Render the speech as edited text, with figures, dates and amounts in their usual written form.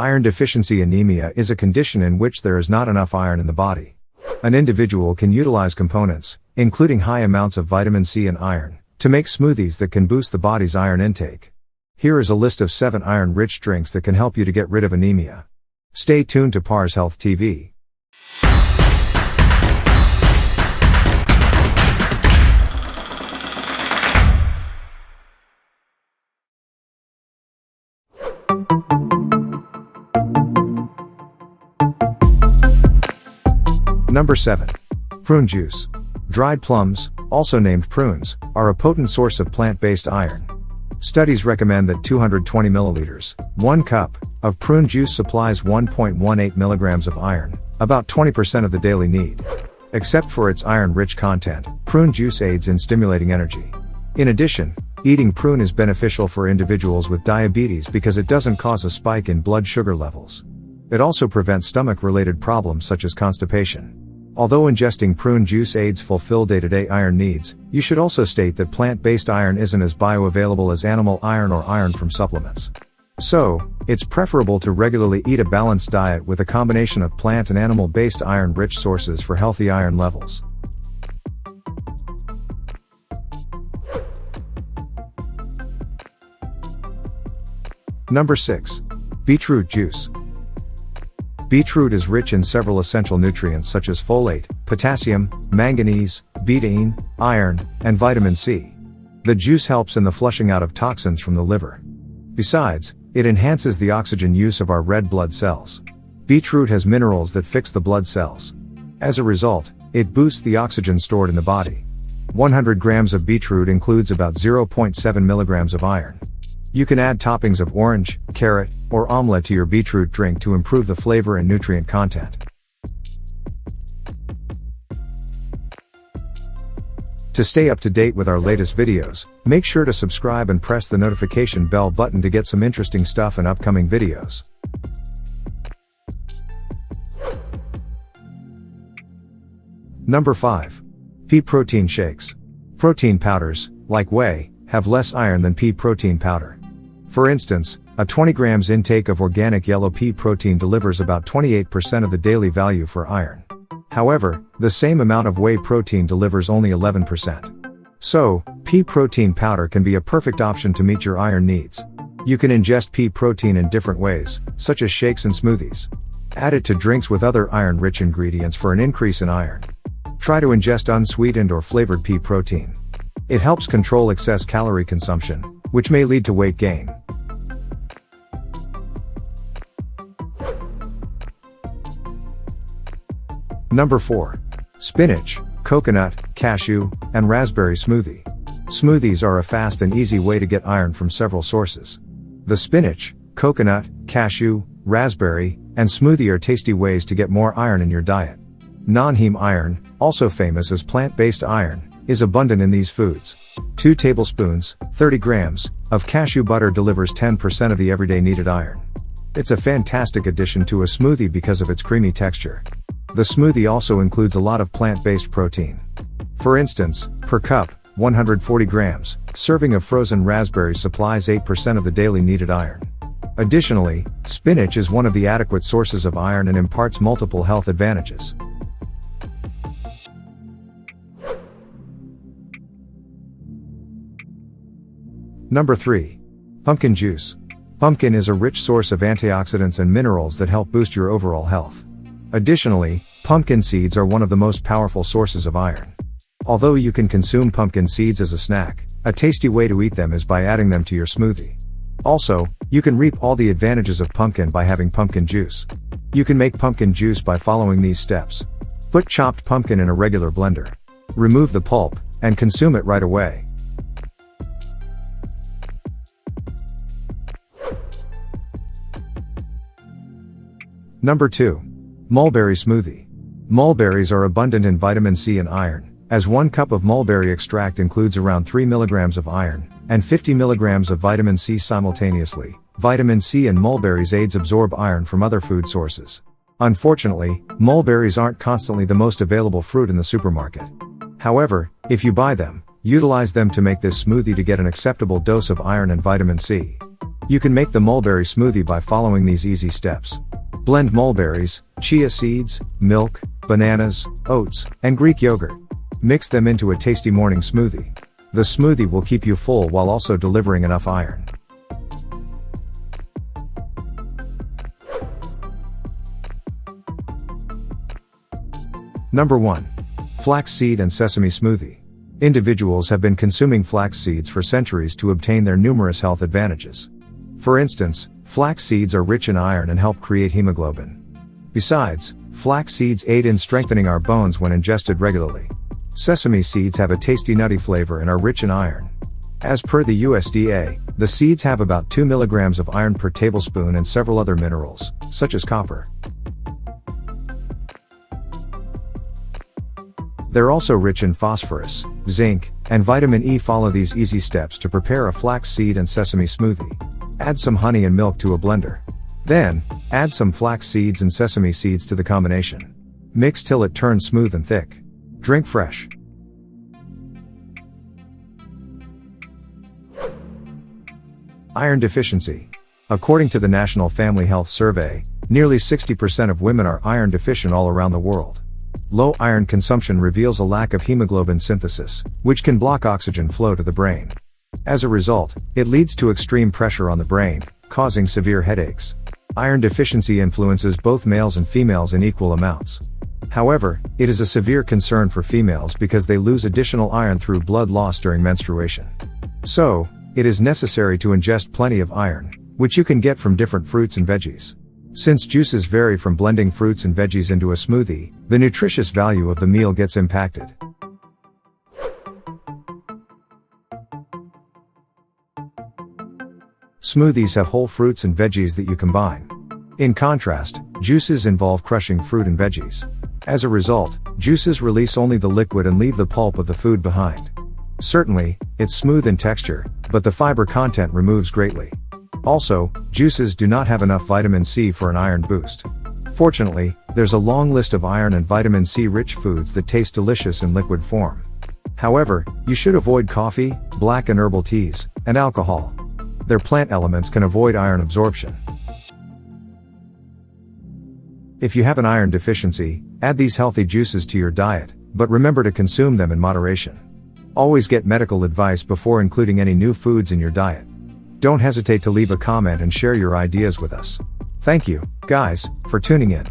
Iron deficiency anemia is a condition in which there is not enough iron in the body. An individual can utilize components, including high amounts of vitamin C and iron, to make smoothies that can boost the body's iron intake. Here is a list of 7 iron-rich drinks that can help you to get rid of anemia. Stay tuned to parshealthTV. Number 7. Prune Juice. Dried plums, also named prunes, are a potent source of plant-based iron. Studies recommend that 220 milliliters, 1 cup, of prune juice supplies 1.18 milligrams of iron, about 20% of the daily need. Except for its iron-rich content, prune juice aids in stimulating energy. In addition, eating prune is beneficial for individuals with diabetes because it doesn't cause a spike in blood sugar levels. It also prevents stomach-related problems such as constipation. Although ingesting prune juice aids fulfill day-to-day iron needs, you should also state that plant-based iron isn't as bioavailable as animal iron or iron from supplements. So, it's preferable to regularly eat a balanced diet with a combination of plant and animal-based iron-rich sources for healthy iron levels. Number 6. Beetroot Juice. Beetroot is rich in several essential nutrients such as folate, potassium, manganese, betaine, iron, and vitamin C. The juice helps in the flushing out of toxins from the liver. Besides, it enhances the oxygen use of our red blood cells. Beetroot has minerals that fix the blood cells. As a result, it boosts the oxygen stored in the body. 100 grams of beetroot includes about 0.7 milligrams of iron. You can add toppings of orange, carrot, or omelette to your beetroot drink to improve the flavor and nutrient content. To stay up to date with our latest videos, make sure to subscribe and press the notification bell button to get some interesting stuff in upcoming videos. Number 5. Pea Protein Shakes. Protein powders, like whey, have less iron than pea protein powder. For instance, a 20 grams intake of organic yellow pea protein delivers about 28% of the daily value for iron. However, the same amount of whey protein delivers only 11%. So, pea protein powder can be a perfect option to meet your iron needs. You can ingest pea protein in different ways, such as shakes and smoothies. Add it to drinks with other iron-rich ingredients for an increase in iron. Try to ingest unsweetened or flavored pea protein. It helps control excess calorie consumption, which may lead to weight gain. Number 4. Spinach, coconut, cashew, and raspberry smoothie. Smoothies are a fast and easy way to get iron from several sources. The spinach, coconut, cashew, raspberry, and smoothie are tasty ways to get more iron in your diet. Non-heme iron, also famous as plant-based iron, is abundant in these foods. 2 tablespoons, 30 grams, of cashew butter delivers 10% of the everyday needed iron. It's a fantastic addition to a smoothie because of its creamy texture. The smoothie also includes a lot of plant-based protein. For instance, per cup, 140 grams, serving of frozen raspberries supplies 8% of the daily needed iron. Additionally, spinach is one of the adequate sources of iron and imparts multiple health advantages. Number 3. Pumpkin Juice. Pumpkin is a rich source of antioxidants and minerals that help boost your overall health. Additionally, pumpkin seeds are one of the most powerful sources of iron. Although you can consume pumpkin seeds as a snack, a tasty way to eat them is by adding them to your smoothie. Also, you can reap all the advantages of pumpkin by having pumpkin juice. You can make pumpkin juice by following these steps. Put chopped pumpkin in a regular blender. Remove the pulp, and consume it right away. Number 2. Mulberry Smoothie. Mulberries are abundant in vitamin C and iron, as 1 cup of mulberry extract includes around 3 milligrams of iron, and 50 milligrams of vitamin C simultaneously. Vitamin C in mulberries aids absorb iron from other food sources. Unfortunately, mulberries aren't constantly the most available fruit in the supermarket. However, if you buy them, utilize them to make this smoothie to get an acceptable dose of iron and vitamin C. You can make the mulberry smoothie by following these easy steps. Blend mulberries, chia seeds, milk, bananas, oats, and Greek yogurt. Mix them into a tasty morning smoothie. The smoothie will keep you full while also delivering enough iron. Number 1. Flaxseed and sesame smoothie. Individuals have been consuming flax seeds for centuries to obtain their numerous health advantages. For instance, flax seeds are rich in iron and help create hemoglobin. Besides, flax seeds aid in strengthening our bones when ingested regularly. Sesame seeds have a tasty nutty flavor and are rich in iron. As per the USDA, the seeds have about 2 milligrams of iron per tablespoon and several other minerals, such as copper. They're also rich in phosphorus, zinc, and vitamin E. Follow these easy steps to prepare a flax seed and sesame smoothie. Add some honey and milk to a blender. Then, add some flax seeds and sesame seeds to the combination. Mix till it turns smooth and thick. Drink fresh. Iron deficiency. According to the National Family Health Survey, nearly 60% of women are iron deficient all around the world. Low iron consumption reveals a lack of hemoglobin synthesis, which can block oxygen flow to the brain. As a result, it leads to extreme pressure on the brain, causing severe headaches. Iron deficiency influences both males and females in equal amounts. However, it is a severe concern for females because they lose additional iron through blood loss during menstruation. So, it is necessary to ingest plenty of iron, which you can get from different fruits and veggies. Since juices vary from blending fruits and veggies into a smoothie, the nutritious value of the meal gets impacted. Smoothies have whole fruits and veggies that you combine. In contrast, juices involve crushing fruit and veggies. As a result, juices release only the liquid and leave the pulp of the food behind. Certainly, it's smooth in texture, but the fiber content removes greatly. Also, juices do not have enough vitamin C for an iron boost. Fortunately, there's a long list of iron and vitamin C rich foods that taste delicious in liquid form. However, you should avoid coffee, black and herbal teas, and alcohol. Their plant elements can avoid iron absorption. If you have an iron deficiency, add these healthy juices to your diet, but remember to consume them in moderation. Always get medical advice before including any new foods in your diet. Don't hesitate to leave a comment and share your ideas with us. Thank you, guys, for tuning in.